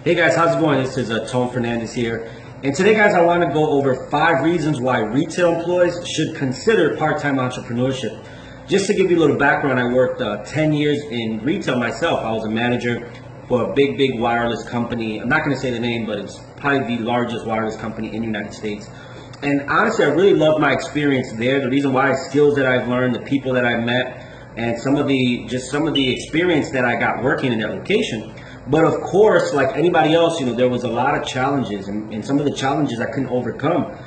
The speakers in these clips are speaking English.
Hey guys, how's it going? This is Tone Fernandez here. And today, guys, I want to go over 5 reasons why retail employees should consider part-time entrepreneurship. Just to give you a little background, I worked 10 years in retail myself. I was a manager for a big wireless company. I'm not going to say the name, but it's probably the largest wireless company in the United States. And honestly, I really loved my experience there. The reason why, skills that I've learned, the people that I've met, and some of the experience that I got working in that location. But of course, like anybody else, there was a lot of challenges, and some of the challenges I couldn't overcome.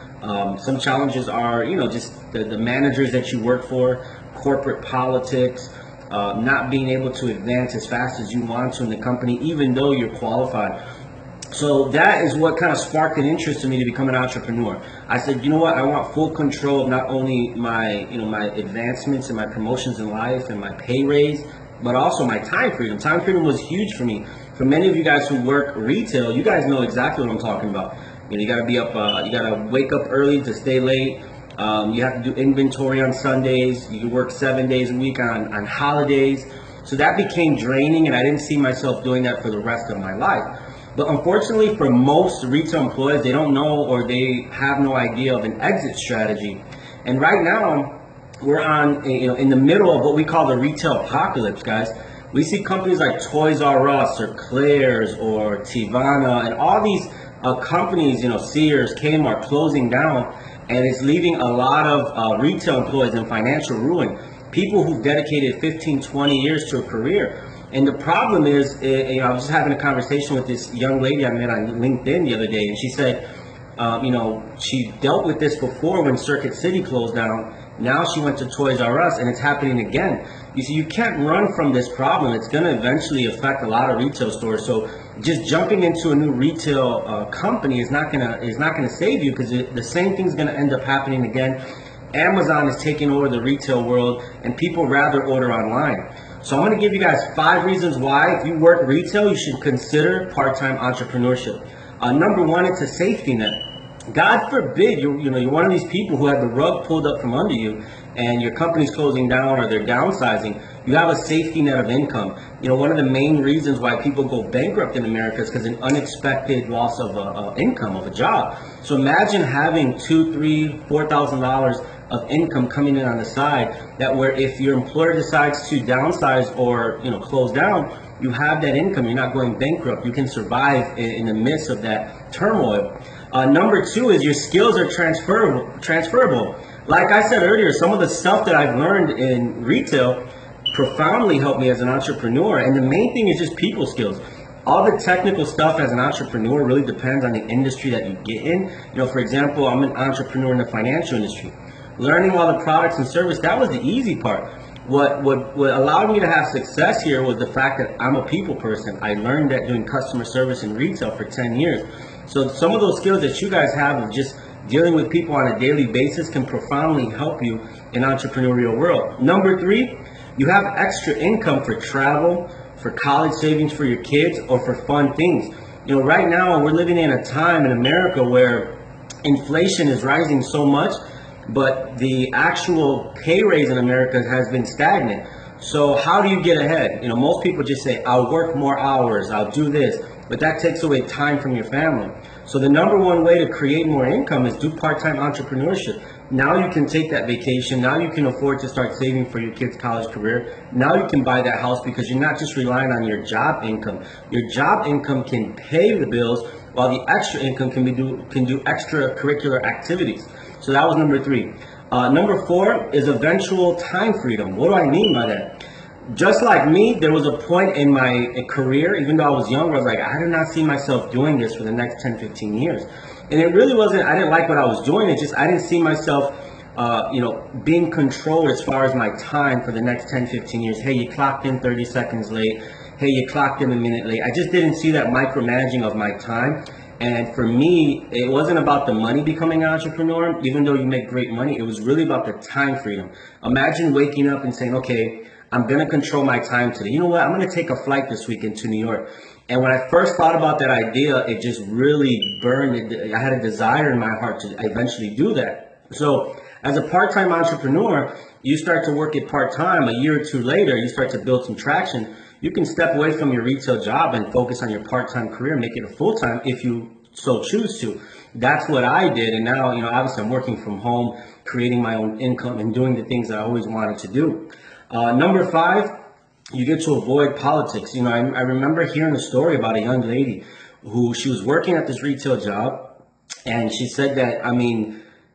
Some challenges are, just the managers that you work for, corporate politics, not being able to advance as fast as you want to in the company, even though you're qualified. So that is what kind of sparked an interest in me to become an entrepreneur. I said, you know what, I want full control of not only my advancements and my promotions in life and my pay raise, but also my time freedom. Time freedom was huge for me. For many of you guys who work retail, you guys know exactly what I'm talking about. You got to be up, you got to wake up early to stay late. You have to do inventory on Sundays. You can work 7 days a week on holidays. So that became draining, and I didn't see myself doing that for the rest of my life. But unfortunately, for most retail employees, they don't know, or they have no idea of an exit strategy. And right now, we're in the middle of what we call the retail apocalypse, guys. We see companies like Toys R Us or Claire's or Tivana and all these companies, Sears, Kmart, closing down, and it's leaving a lot of retail employees in financial ruin. People who've dedicated 15, 20 years to a career. And the problem is, I was just having a conversation with this young lady I met on LinkedIn the other day, and she said, she dealt with this before when Circuit City closed down. Now she went to Toys R Us, and it's happening again. You see, you can't run from this problem. It's going to eventually affect a lot of retail stores. So just jumping into a new retail company is not gonna save you, because the same thing's going to end up happening again. Amazon is taking over the retail world, and people rather order online. So I'm going to give you guys 5 reasons why, if you work retail, you should consider part-time entrepreneurship. Number one, it's a safety net. God forbid you're one of these people who had the rug pulled up from under you, and your company's closing down or they're downsizing. You have a safety net of income. One of the main reasons why people go bankrupt in America is because of an unexpected loss of income, of a job. So imagine having $2,000, $3,000, $4,000 of income coming in on the side, that where if your employer decides to downsize or close down, you have that income. You're not going bankrupt. You can survive in the midst of that turmoil. Number 2 is your skills are transferable. Like I said earlier, some of the stuff that I've learned in retail profoundly helped me as an entrepreneur. And the main thing is just people skills. All the technical stuff as an entrepreneur really depends on the industry that you get in. For example, I'm an entrepreneur in the financial industry. Learning all the products and service, that was the easy part. What allowed me to have success here was the fact that I'm a people person. I learned that doing customer service in retail for 10 years. So some of those skills that you guys have of just dealing with people on a daily basis can profoundly help you in entrepreneurial world. Number 3, you have extra income for travel, for college savings for your kids, or for fun things. Right now we're living in a time in America where inflation is rising so much, but the actual pay raise in America has been stagnant. So how do you get ahead? Most people just say, I'll work more hours, I'll do this, but that takes away time from your family. So the number one way to create more income is do part-time entrepreneurship. Now you can take that vacation. Now you can afford to start saving for your kid's college career. Now you can buy that house because you're not just relying on your job income. Your job income can pay the bills, while the extra income can do extracurricular activities. So that was number 3. Number 4 is eventual time freedom. What do I mean by that? Just like me, there was a point in my career, even though I was young, where I was like, I did not see myself doing this for the next 10, 15 years. And it really wasn't, I didn't like what I was doing. It's just, I didn't see myself, being controlled as far as my time for the next 10, 15 years. Hey, you clocked in 30 seconds late. Hey, you clocked in a minute late. I just didn't see that micromanaging of my time. And for me, it wasn't about the money becoming an entrepreneur, even though you make great money. It was really about the time freedom. Imagine waking up and saying, okay, I'm going to control my time today. You know what? I'm going to take a flight this weekend to New York. And when I first thought about that idea, it just really burned. I had a desire in my heart to eventually do that. So as a part-time entrepreneur, you start to work it part-time. A year or two later, you start to build some traction. you can step away from your retail job and focus on your part-time career, make it a full-time if you so choose to. That's what I did. And now, obviously I'm working from home, creating my own income and doing the things that I always wanted to do. Number 5, you get to avoid politics. I remember hearing a story about a young lady who she was working at this retail job, and she said that,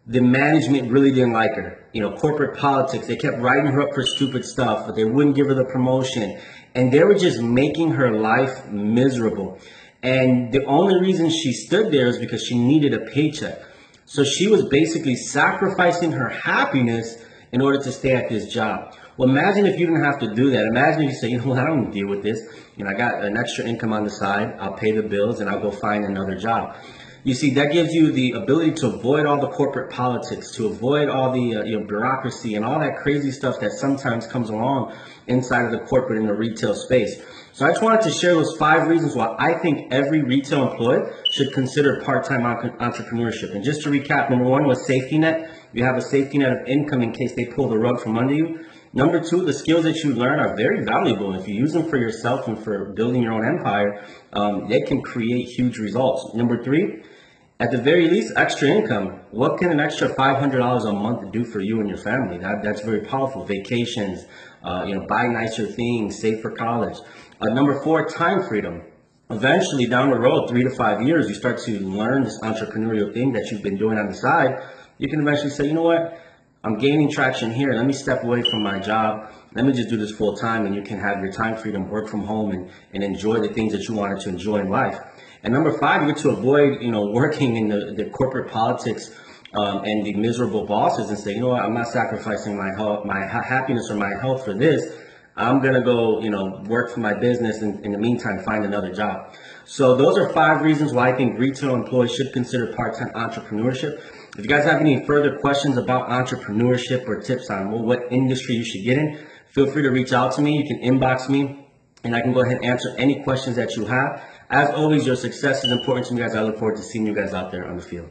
the management really didn't like her. Corporate politics, they kept writing her up for stupid stuff, but they wouldn't give her the promotion. And they were just making her life miserable. And the only reason she stood there is because she needed a paycheck. So she was basically sacrificing her happiness in order to stay at this job. Well, imagine if you didn't have to do that. Imagine if you say, I don't need to deal with this. I got an extra income on the side. I'll pay the bills and I'll go find another job. You see, that gives you the ability to avoid all the corporate politics, to avoid all the bureaucracy and all that crazy stuff that sometimes comes along inside of the corporate and the retail space. So I just wanted to share those 5 reasons why I think every retail employee should consider part-time entrepreneurship. And just to recap, number 1 was safety net. You have a safety net of income in case they pull the rug from under you. Number 2, the skills that you learn are very valuable. If you use them for yourself and for building your own empire, they can create huge results. Number 3, at the very least, extra income. What can an extra $500 a month do for you and your family? That's very powerful. Vacations, buy nicer things, save for college. Number 4, time freedom. Eventually, down the road, 3 to 5 years, you start to learn this entrepreneurial thing that you've been doing on the side. You can eventually say, you know what? I'm gaining traction here. Let me step away from my job. Let me just do this full time, and you can have your time freedom, work from home, and enjoy the things that you wanted to enjoy in life. And number 5, you get to avoid, working in the corporate politics and the miserable bosses, and say, you know what, I'm not sacrificing my health, my happiness or my health for this. I'm going to go, work for my business and in the meantime, find another job. So those are 5 reasons why I think retail employees should consider part-time entrepreneurship. If you guys have any further questions about entrepreneurship or tips on what industry you should get in, feel free to reach out to me. You can inbox me and I can go ahead and answer any questions that you have. As always, your success is important to me, guys. I look forward to seeing you guys out there on the field.